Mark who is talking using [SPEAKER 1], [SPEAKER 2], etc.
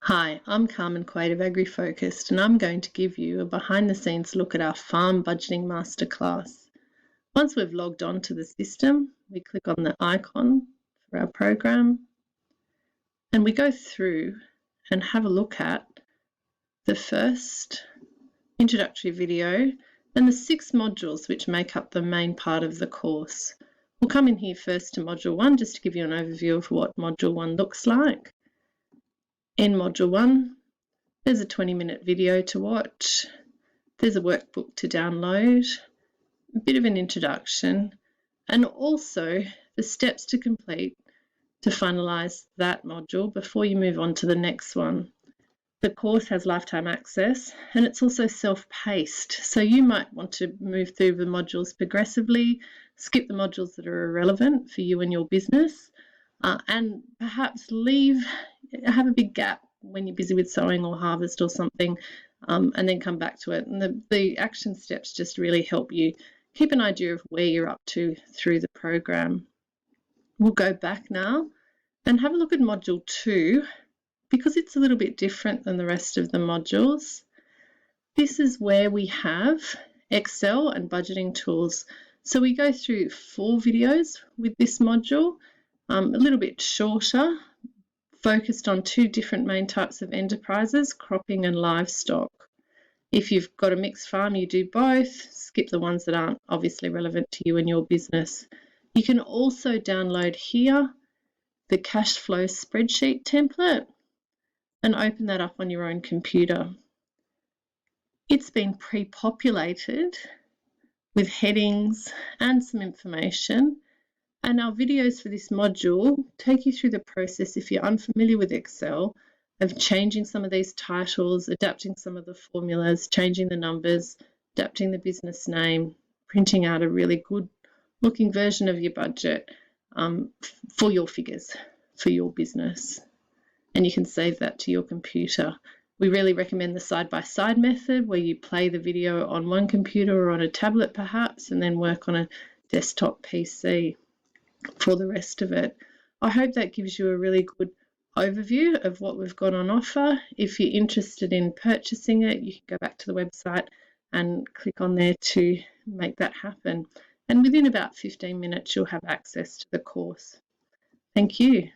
[SPEAKER 1] Hi, I'm Carmen Quaid of AgriFocused, and I'm going to give you a behind-the-scenes look at our Farm Budgeting Masterclass. Once we've logged on to the system, we click on the icon for our program, and we go through and have a look at the first introductory video and the 6 modules which make up the main part of the course. We'll come in here first to Module 1 just to give you an overview of what Module 1 looks like. In Module 1, there's a 20-minute video to watch, there's a workbook to download, a bit of an introduction, and also the steps to complete to finalise that module before you move on to the next one. The course has lifetime access and it's also self-paced, so you might want to move through the modules progressively, skip the modules that are irrelevant for you and your business, and perhaps have a big gap when you're busy with sowing or harvest or something, and then come back to it. And the action steps just really help you keep an idea of where you're up to through the program. We'll go back now and have a look at Module 2 because it's a little bit different than the rest of the modules. This is where we have Excel and budgeting tools. So we go through 4 videos with this module, a little bit shorter, focused on 2 different main types of enterprises, cropping and livestock. If you've got a mixed farm, you do both. Skip the ones that aren't obviously relevant to you and your business. You can also download here the cash flow spreadsheet template and open that up on your own computer. It's been pre-populated with headings and some information. And our videos for this module take you through the process, if you're unfamiliar with Excel, of changing some of these titles, adapting some of the formulas, changing the numbers, adapting the business name, printing out a really good looking version of your budget for your figures, for your business. And you can save that to your computer. We really recommend the side-by-side method where you play the video on one computer or on a tablet perhaps, and then work on a desktop PC for the rest of it. I hope that gives you a really good overview of what we've got on offer. If you're interested in purchasing it, you can go back to the website and click on there to make that happen. And within about 15 minutes, you'll have access to the course. Thank you.